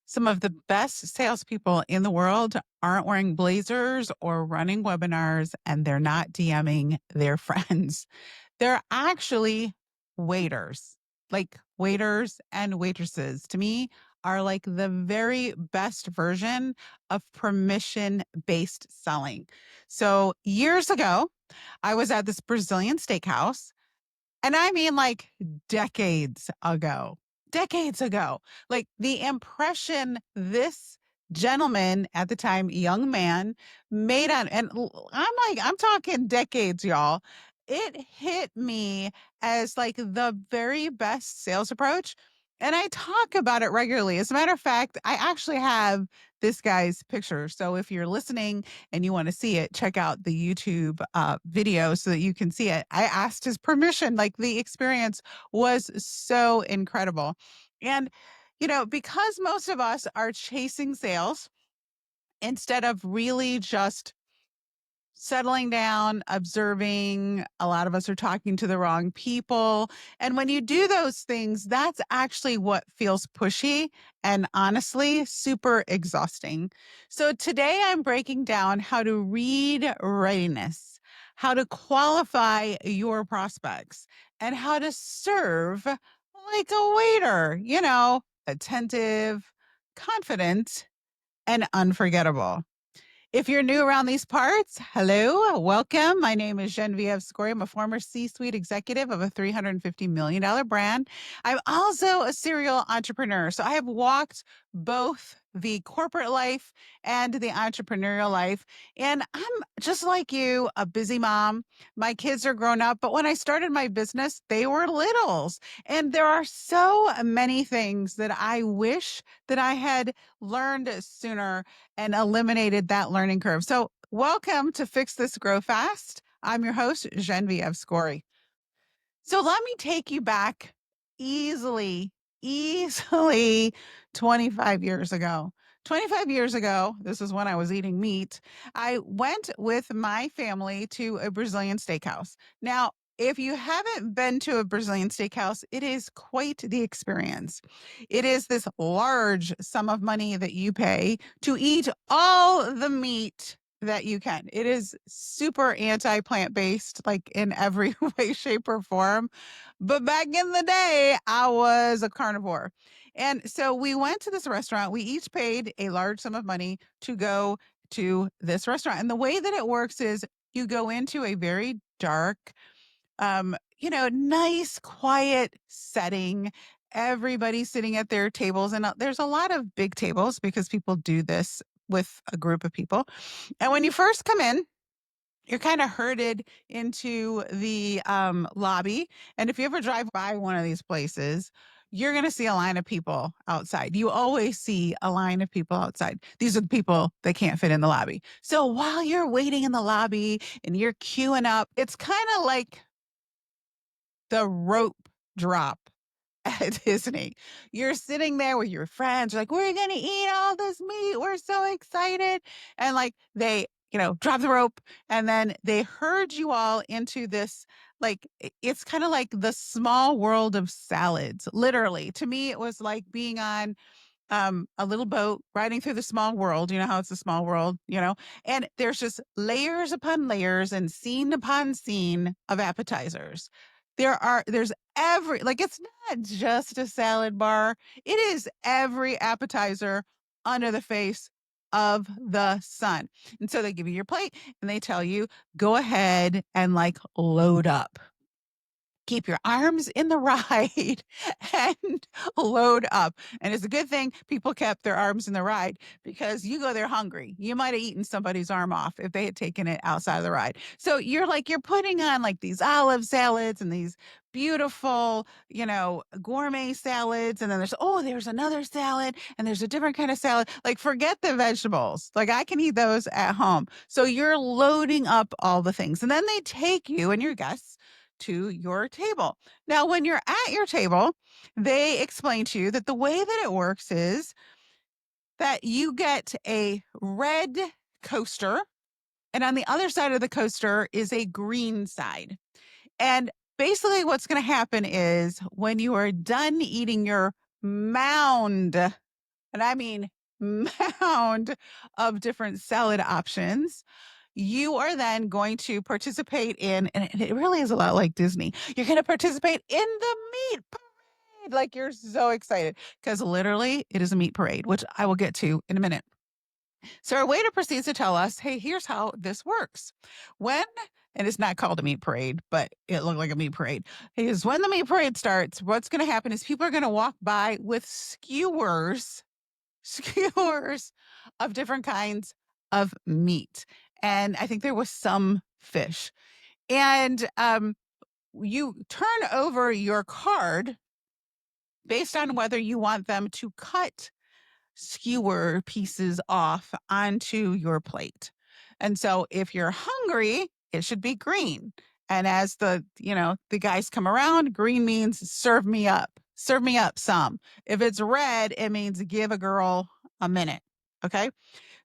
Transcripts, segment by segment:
Some of the best salespeople in the world aren't wearing blazers or running webinars, and they're not DMing their friends. They're actually waiters. Like waiters and waitresses, to me, are like the very best version of permission based selling. So years ago, I was at this Brazilian steakhouse, and I mean like decades ago. Like the impression this gentleman at the time, young man, made on, and I'm talking decades, y'all. It hit me as like the very best sales approach. And I talk about it regularly. As a matter of fact, I actually have this guy's picture. So if you're listening and you want to see it, check out the YouTube video so that you can see it. I asked his permission. Like the experience was so incredible. And, because most of us are chasing sales instead of really just settling down, observing. A lot of us are talking to the wrong people. And when you do those things, that's actually what feels pushy and honestly super exhausting. So today I'm breaking down how to read readiness, how to qualify your prospects, and how to serve like a waiter, attentive, confident, and unforgettable. If you're new around these parts, hello, welcome. My name is Genevieve Scory. I'm a former C-suite executive of a $350 million brand. I'm also a serial entrepreneur. So I have walked both the corporate life and the entrepreneurial life. And I'm just like you, a busy mom. My kids are grown up, but when I started my business, they were littles. And there are so many things that I wish that I had learned sooner and eliminated that learning curve. So, welcome to Fix This Grow Fast. I'm your host, Genevieve Scory. So, let me take you back easily 25 years ago. 25 years ago, this is when I was eating meat. I went with my family to a Brazilian steakhouse. Now, if you haven't been to a Brazilian steakhouse, it is quite the experience. It is this large sum of money that you pay to eat all the meat that you can. It is super anti plant based, like in every way, shape, or form. But back in the day, I was a carnivore. And so we went to this restaurant. We each paid a large sum of money to go to this restaurant. And the way that it works is you go into a very dark, nice, quiet setting. Everybody's sitting at their tables, and there's a lot of big tables because people do this with a group of people. And when you first come in, you're kind of herded into the lobby. And if you ever drive by one of these places, you're going to see a line of people outside. You always see a line of people outside. These are the people that can't fit in the lobby. So while you're waiting in the lobby and you're queuing up, it's kind of like the rope drop at Disney. You're sitting there with your friends, you're like, we're going to eat all this meat. We're so excited. And like they, drop the rope and then they herd you all into this. Like it's kind of like the small world of salads. Literally, to me, it was like being on a little boat riding through the small world. You know how it's a small world, and there's just layers upon layers and scene upon scene of appetizers. There's every, like, it's not just a salad bar. It is every appetizer under the face of the sun. And so they give you your plate and they tell you, go ahead and like load up. Keep your arms in the ride and load up. And it's a good thing people kept their arms in the ride because you go there hungry. You might have eaten somebody's arm off if they had taken it outside of the ride. So you're putting on like these olive salads and these beautiful, gourmet salads. And then there's another salad and there's a different kind of salad. Like forget the vegetables. Like I can eat those at home. So you're loading up all the things. And then they take you and your guests to your table. Now, when you're at your table, they explain to you that the way that it works is that you get a red coaster, and on the other side of the coaster is a green side. And basically, what's going to happen is when you are done eating your mound and I mean mound of different salad options. You are then going to participate in, and it really is a lot like Disney. You're going to participate in the meat parade. Like you're so excited because literally it is a meat parade, which I will get to in a minute. So our waiter proceeds to tell us, hey, here's how this works. When, and it's not called a meat parade, but it looked like a meat parade. Is when the meat parade starts, what's going to happen is people are going to walk by with skewers of different kinds of meat. And I think there was some fish. And you turn over your card based on whether you want them to cut skewer pieces off onto your plate. And so if you're hungry, it should be green. And as the guys come around, green means serve me up. Serve me up some. If it's red, it means give a girl a minute. Okay?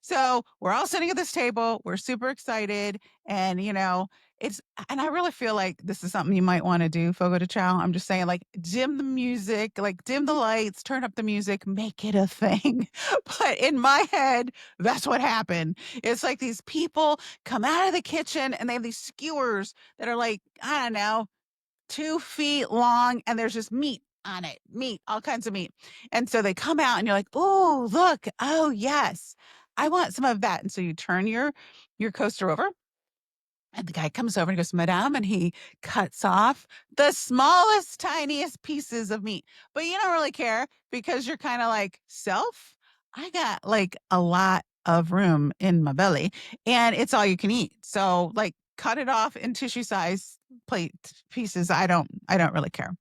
So we're all sitting at this table. We're super excited. And, it's, and I really feel like this is something you might want to do, Fogo de Chao. I'm just saying, like, dim the music, like, dim the lights, turn up the music, make it a thing. But in my head, that's what happened. It's like these people come out of the kitchen and they have these skewers that are like, I don't know, 2 feet long, and there's just meat on it, meat, all kinds of meat. And so they come out and you're like, oh, look, oh yes, I want some of that. And so you turn your coaster over and the guy comes over and goes, Madame, and he cuts off the smallest, tiniest pieces of meat. But you don't really care because you're kind of like, self, I got like a lot of room in my belly and it's all you can eat. So like cut it off in tissue size plate pieces. I don't really care.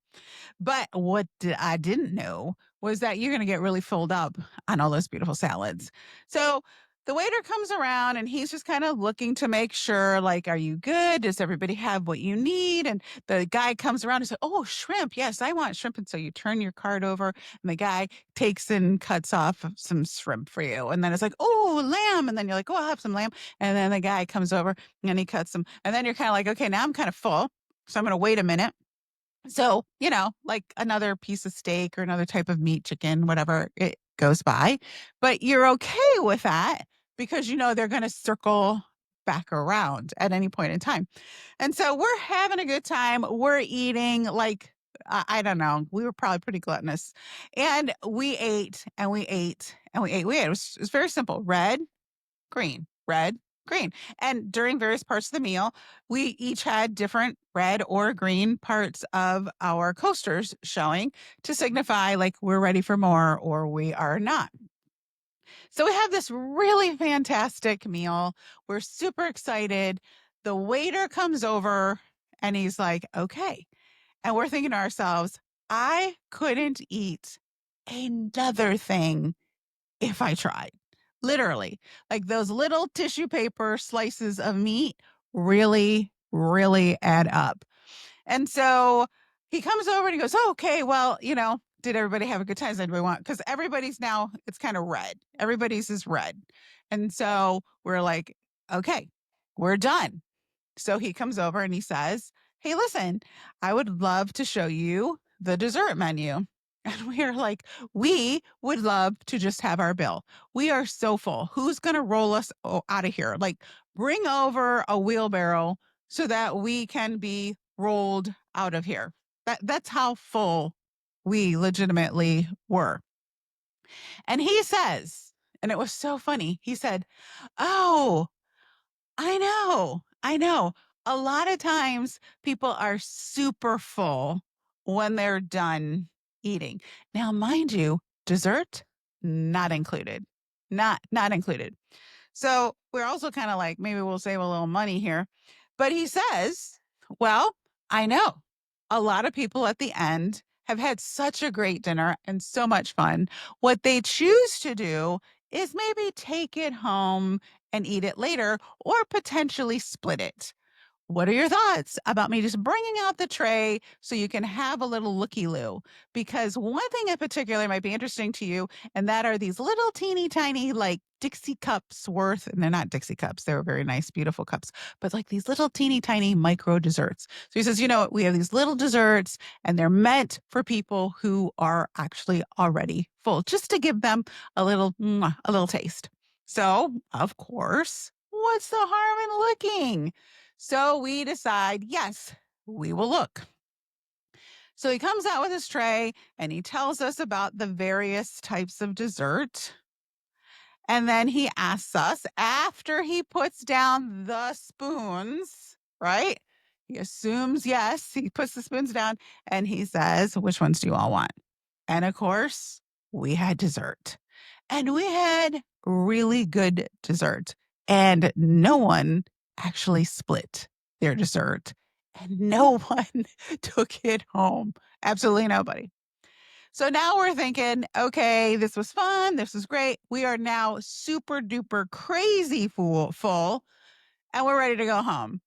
But what I didn't know was that you're going to get really filled up on all those beautiful salads. So the waiter comes around and he's just kind of looking to make sure, like, are you good? Does everybody have what you need? And the guy comes around and says, oh, shrimp. Yes, I want shrimp. And so you turn your card over and the guy takes and cuts off some shrimp for you. And then it's like, oh, lamb. And then you're like, oh, I'll have some lamb. And then the guy comes over and he cuts them. And then you're kind of like, okay, now I'm kind of full. So I'm going to wait a minute. So, like another piece of steak or another type of meat, chicken, whatever, it goes by. But you're okay with that because they're going to circle back around at any point in time. And so we're having a good time. We're eating like, I don't know, we were probably pretty gluttonous. And we ate and we ate and we ate. It was very simple: red, green, red, green. And during various parts of the meal, we each had different red or green parts of our coasters showing to signify like we're ready for more or we are not. So we have this really fantastic meal. We're super excited. The waiter comes over and he's like, okay. And we're thinking to ourselves, I couldn't eat another thing if I tried. Literally, like those little tissue paper slices of meat really, really add up. And so he comes over and he goes, oh, okay, well, did everybody have a good time? Does anybody want? Because everybody's now, it's kind of red. Everybody's is red. And so we're like, okay, we're done. So he comes over and he says, hey, listen, I would love to show you the dessert menu. And we are like, we would love to just have our bill. We are so full. Who's going to roll us out of here? Like, bring over a wheelbarrow so that we can be rolled out of here. That's how full we legitimately were. And he says, and it was so funny, he said, oh, I know. I know. A lot of times people are super full when they're done eating. Now, mind you, dessert not included. Not included. So we're also kind of like, maybe we'll save a little money here. But he says, well, I know a lot of people at the end have had such a great dinner and so much fun. What they choose to do is maybe take it home and eat it later or potentially split it. what are your thoughts about me just bringing out the tray so you can have a little looky-loo? Because one thing in particular might be interesting to you, and that are these little teeny tiny, like Dixie cups worth, and they're not Dixie cups, they're very nice, beautiful cups, but like these little teeny tiny micro desserts. So he says, we have these little desserts and they're meant for people who are actually already full, just to give them a little taste. So, of course, what's the harm in looking? So we decide, yes, we will look. So he comes out with his tray and he tells us about the various types of dessert. And then he asks us, after he puts down the spoons, right? He assumes yes. He puts the spoons down and he says, which ones do you all want? And of course, we had dessert. And we had really good dessert. And no one actually split their dessert. And no one took it home. Absolutely nobody. So now we're thinking, okay, this was fun. This was great. We are now super duper crazy full, and we're ready to go home.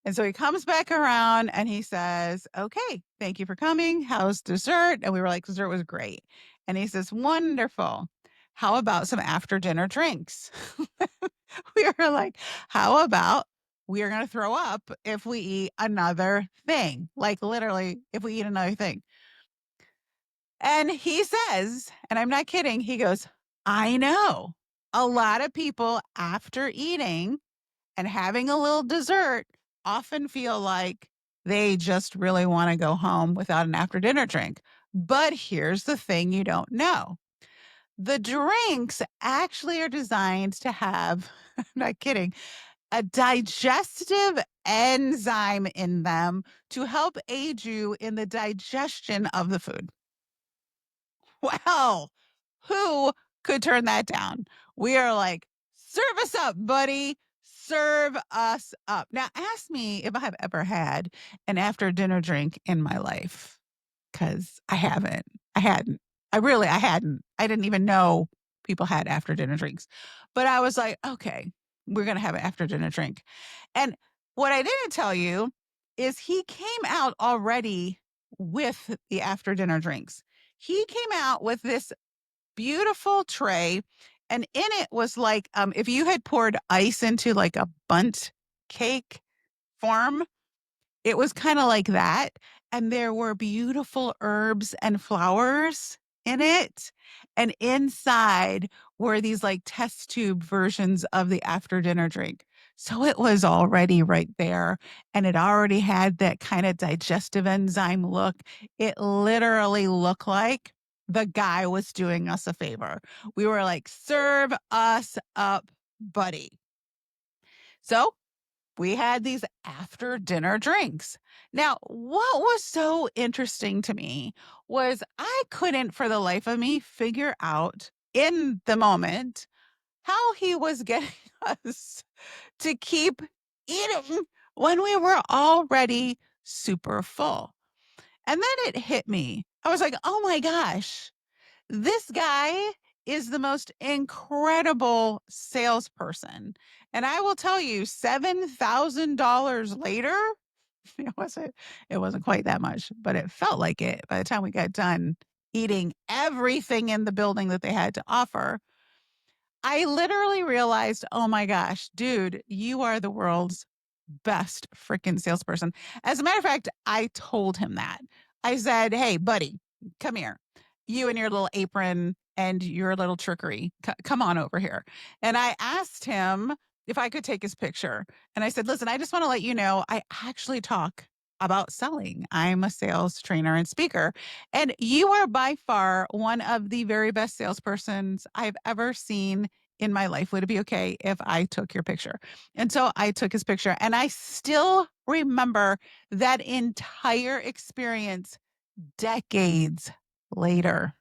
And so he comes back around and he says, okay, thank you for coming. How's dessert? And we were like, dessert was great. And he says, wonderful. How about some after dinner drinks? We were like, how about we are going to throw up if we eat another thing? Like literally, if we eat another thing. And he says, and I'm not kidding, he goes, I know a lot of people after eating and having a little dessert often feel like they just really want to go home without an after dinner drink. But here's the thing you don't know. The drinks actually are designed to have, I'm not kidding, a digestive enzyme in them to help aid you in the digestion of the food. Well, who could turn that down? We are like, serve us up, buddy. Serve us up. Now, ask me if I have ever had an after dinner drink in my life, because I haven't. I hadn't. I hadn't. I didn't even know people had after dinner drinks. But I was like, okay, we're going to have an after dinner drink. And what I didn't tell you is he came out already with the after dinner drinks. He came out with this beautiful tray, and in it was like, if you had poured ice into like a bundt cake form, it was kinda like that, and there were beautiful herbs and flowers in it, and inside were these, like, test tube versions of the after dinner drink. So it was already right there, and it already had that kinda digestive enzyme look. It literally looked like the guy was doing us a favor. We were like, "Serve us up, buddy." So we had these after dinner drinks. Now, what was so interesting to me was I couldn't for the life of me figure out in the moment how he was getting us to keep eating when we were already super full. And then it hit me. I was like, oh my gosh, this guy is the most incredible salesperson. And I will tell you, $7,000 later, it wasn't it wasn't quite that much, but it felt like it by the time we got done eating everything in the building that they had to offer. I literally realized, "Oh my gosh, dude, you are the world's best freaking salesperson." As a matter of fact, I told him that. I said, "Hey, buddy, come here. You and your little apron and your little trickery. Come on over here." And I asked him if I could take his picture. And I said, "Listen, I just want to let you know I actually talk about selling. I'm a sales trainer and speaker. And you are by far one of the very best salespersons I've ever seen in my life. Would it be okay if I took your picture?" And so I took his picture, and I still remember that entire experience decades later.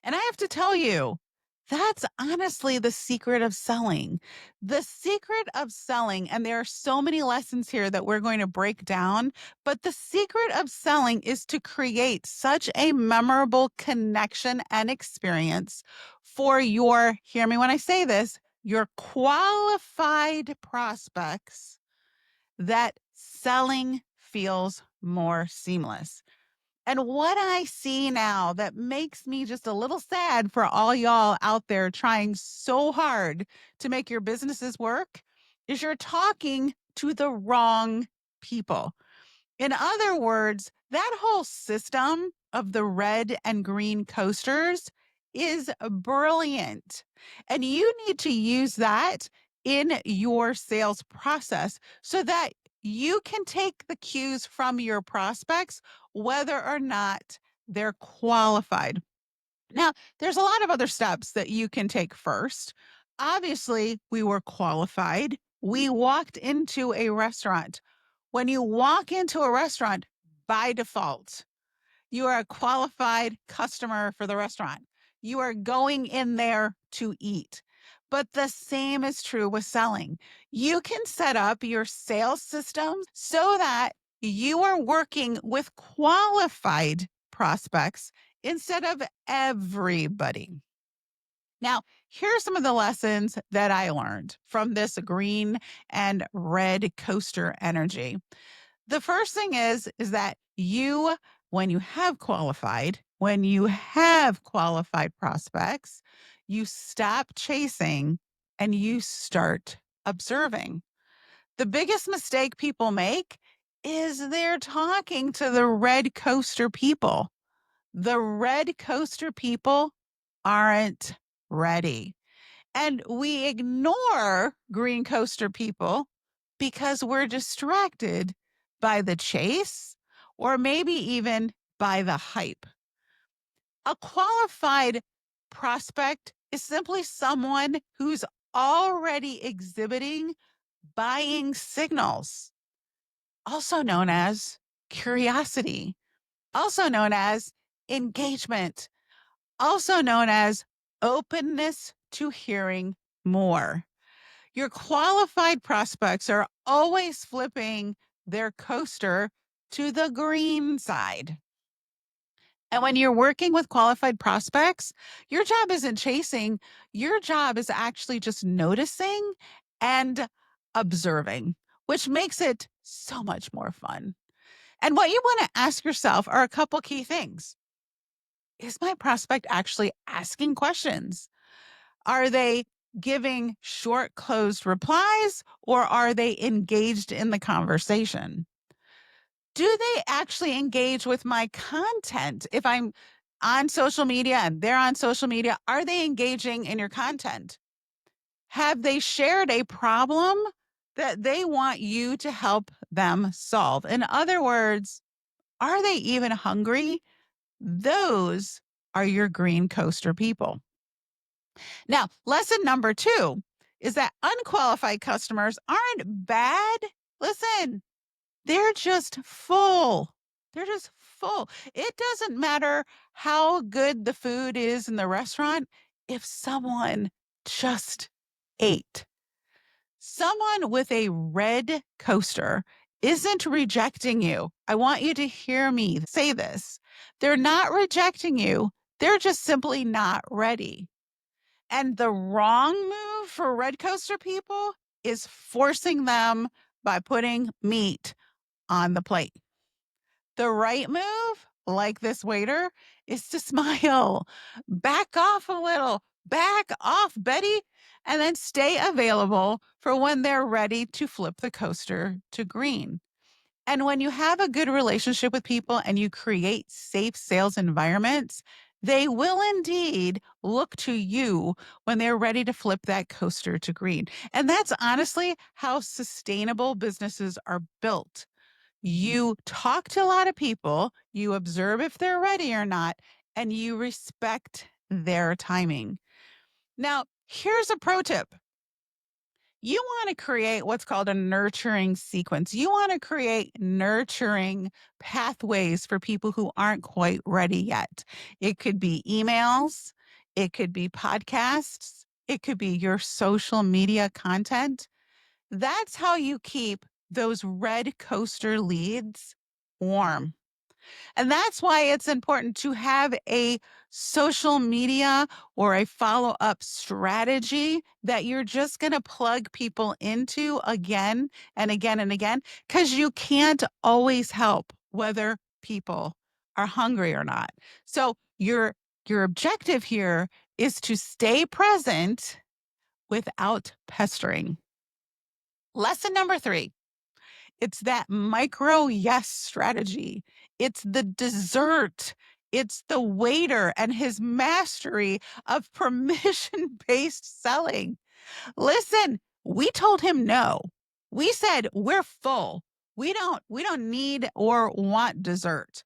And I have to tell you, that's honestly the secret of selling. The secret of selling, and there are so many lessons here that we're going to break down, but the secret of selling is to create such a memorable connection and experience for your, hear me when I say this, your qualified prospects, that selling feels more seamless. And what I see now that makes me just a little sad for all y'all out there trying so hard to make your businesses work is you're talking to the wrong people. In other words, that whole system of the red and green coasters is brilliant. And you need to use that in your sales process so that you can take the cues from your prospects, whether or not they're qualified. Now, there's a lot of other steps that you can take first. Obviously, we were qualified. We walked into a restaurant. When you walk into a restaurant, by default, you are a qualified customer for the restaurant. You are going in there to eat. But the same is true with selling. You can set up your sales system so that you are working with qualified prospects instead of everybody. Now, here's some of the lessons that I learned from this green and red coaster energy. The first thing is that when you have qualified prospects, you stop chasing and you start observing. The biggest mistake people make is they're talking to the red coaster people. The red coaster people aren't ready. And we ignore green coaster people because we're distracted by the chase or maybe even by the hype. A qualified prospect is simply someone who's already exhibiting buying signals, also known as curiosity, also known as engagement, also known as openness to hearing more. Your qualified prospects are always flipping their coaster to the green side. And when you're working with qualified prospects, your job isn't chasing, your job is actually just noticing and observing, which makes it so much more fun. And what you want to ask yourself are a couple key things. Is my prospect actually asking questions? Are they giving short, closed replies or are they engaged in the conversation? Do they actually engage with my content? If I'm on social media and they're on social media, are they engaging in your content? Have they shared a problem that they want you to help them solve? In other words, are they even hungry? Those are your green coaster people. Now, lesson number 2 is that unqualified customers aren't bad. Listen, they're just full. They're just full. It doesn't matter how good the food is in the restaurant if someone just ate. Someone with a red coaster isn't rejecting you. I want you to hear me say this. They're not rejecting you. They're just simply not ready. And the wrong move for red coaster people is forcing them by putting meat on the plate. The right move, like this waiter, is to smile, back off a little, back off, Betty, and then stay available for when they're ready to flip the coaster to green. And when you have a good relationship with people and you create safe sales environments, they will indeed look to you when they're ready to flip that coaster to green. And that's honestly how sustainable businesses are built. You talk to a lot of people, you observe if they're ready or not, and you respect their timing. Now, here's a pro tip. You want to create what's called a nurturing sequence. You want to create nurturing pathways for people who aren't quite ready yet. It could be emails, it could be podcasts, it could be your social media content. That's how you keep those red coaster leads warm. And that's why it's important to have a social media or a follow up strategy that you're just going to plug people into again and again and again, because you can't always help whether people are hungry or not. So your objective here is to stay present without pestering. Lesson number 3, it's that micro yes strategy. It's the dessert. It's the waiter and his mastery of permission based selling. Listen, we told him no. We said we're full. We don't need or want dessert.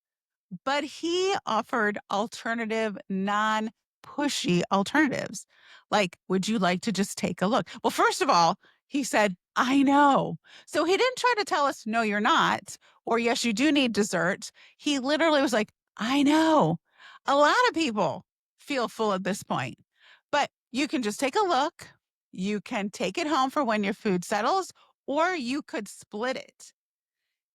But he offered alternative, non pushy alternatives. Like, would you like to just take a look? Well, first of all, he said, I know. So he didn't try to tell us, no, you're not, or yes, you do need dessert. He literally was like, I know. A lot of people feel full at this point, but you can just take a look. You can take it home for when your food settles, or you could split it.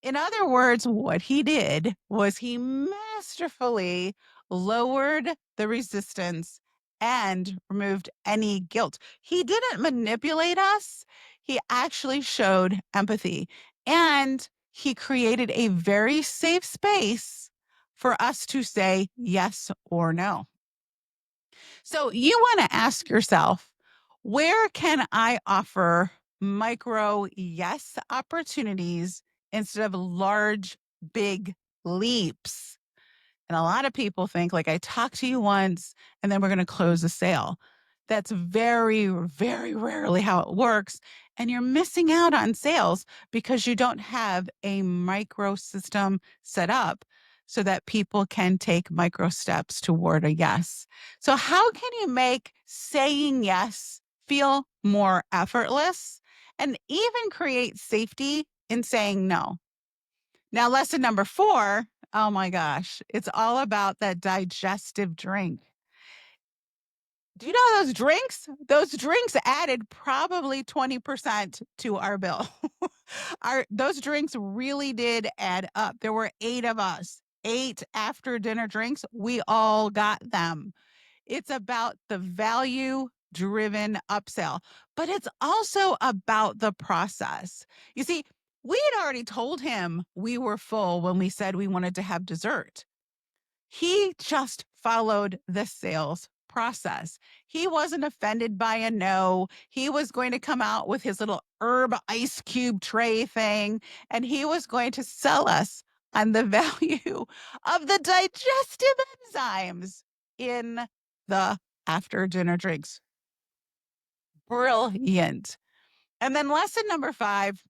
In other words, what he did was he masterfully lowered the resistance and removed any guilt. He didn't manipulate us. He actually showed empathy, and he created a very safe space for us to say yes or no. So you want to ask yourself, where can I offer micro yes opportunities instead of large, big leaps? And a lot of people think, like, I talked to you once and then we're going to close the sale. That's very, very rarely how it works. And you're missing out on sales because you don't have a micro system set up so that people can take micro steps toward a yes. So, how can you make saying yes feel more effortless and even create safety in saying no? Now, lesson number 4, oh my gosh, it's all about that digestive drink. Do you know those drinks? Those drinks added probably 20% to our bill. Those drinks really did add up. There were 8 of us, 8 after dinner drinks. We all got them. It's about the value driven upsell, but it's also about the process. You see, we had already told him we were full when we said we wanted to have dessert. He just followed the sales process. He wasn't offended by a no. He was going to come out with his little herb ice cube tray thing, and he was going to sell us on the value of the digestive enzymes in the after dinner drinks. Brilliant. And then lesson number 5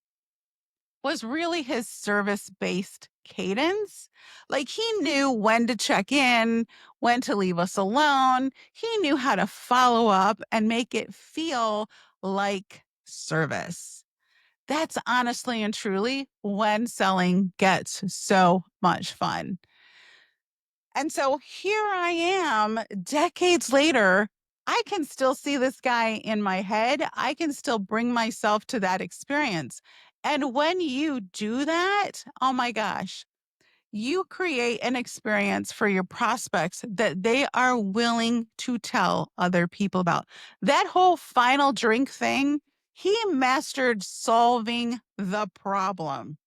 was really his service-based cadence. Like, he knew when to check in, when to leave us alone. He knew how to follow up and make it feel like service. That's honestly and truly when selling gets so much fun. And so here I am decades later. I can still see this guy in my head. I can still bring myself to that experience. And when you do that, oh my gosh, you create an experience for your prospects that they are willing to tell other people about. That whole final drink thing, he mastered solving the problem,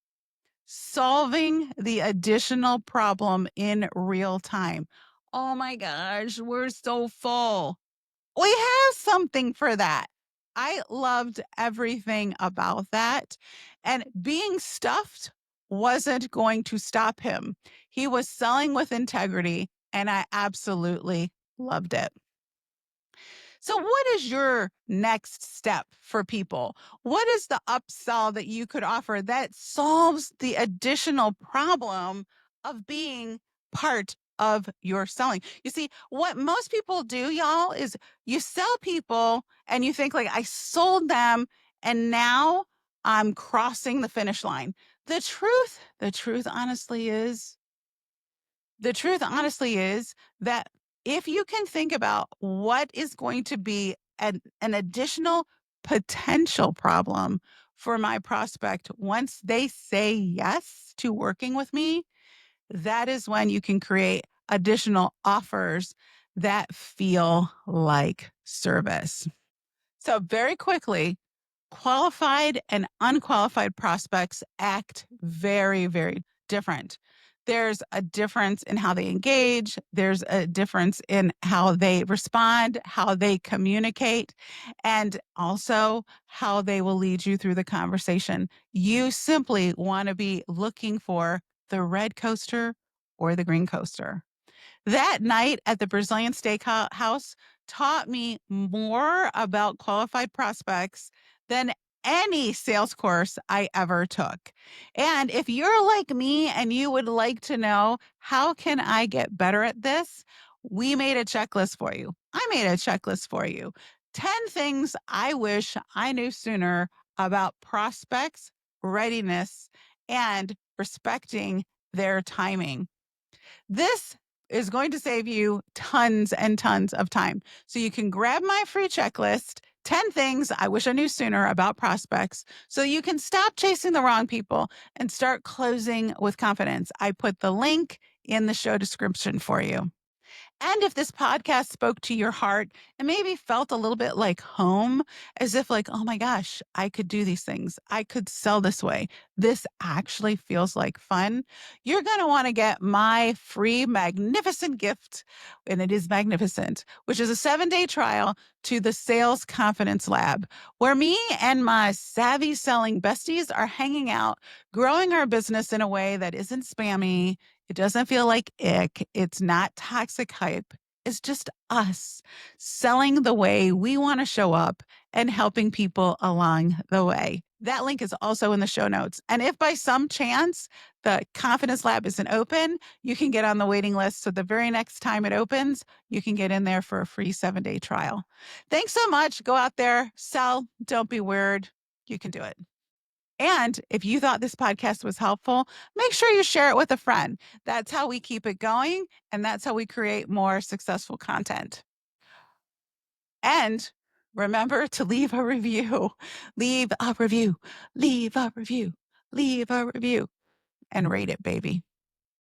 solving the additional problem in real time. Oh my gosh, we're so full. We have something for that. I loved everything about that. And being stuffed wasn't going to stop him. He was selling with integrity, and I absolutely loved it. So, what is your next step for people? What is the upsell that you could offer that solves the additional problem of being part of your selling? You see, what most people do, y'all, is you sell people and you think, like, I sold them and now I'm crossing the finish line. The truth honestly is, the truth honestly is that if you can think about what is going to be an additional potential problem for my prospect once they say yes to working with me, that is when you can create additional offers that feel like service. So, very quickly, qualified and unqualified prospects act very, very different. There's a difference in how they engage, there's a difference in how they respond, how they communicate, and also how they will lead you through the conversation. You simply want to be looking for the red coaster or the green coaster. That night at the Brazilian steakhouse taught me more about qualified prospects than any sales course I ever took. And if you're like me and you would like to know how can I get better at this, we made a checklist for you. I made a checklist for you. 10 things I wish I knew sooner about prospects, readiness, and respecting their timing. This is going to save you tons and tons of time. So you can grab my free checklist, 10 things I wish I knew sooner about prospects, so you can stop chasing the wrong people and start closing with confidence. I put the link in the show description for you. And if this podcast spoke to your heart and maybe felt a little bit like home, as if like, oh my gosh, I could do these things. I could sell this way. This actually feels like fun. You're going to want to get my free magnificent gift, and it is magnificent, which is a 7-day trial to the Sales Confidence Lab, where me and my savvy selling besties are hanging out, growing our business in a way that isn't spammy. It doesn't feel like ick. It's not toxic hype. It's just us selling the way we want to show up and helping people along the way. That link is also in the show notes. And if by some chance the Confidence Lab isn't open, you can get on the waiting list. So the very next time it opens, you can get in there for a free 7-day trial. Thanks so much. Go out there, sell, don't be weird. You can do it. And if you thought this podcast was helpful, make sure you share it with a friend. That's how we keep it going, and that's how we create more successful content. And remember to leave a review. Leave a review. Leave a review. Leave a review. And rate it, baby.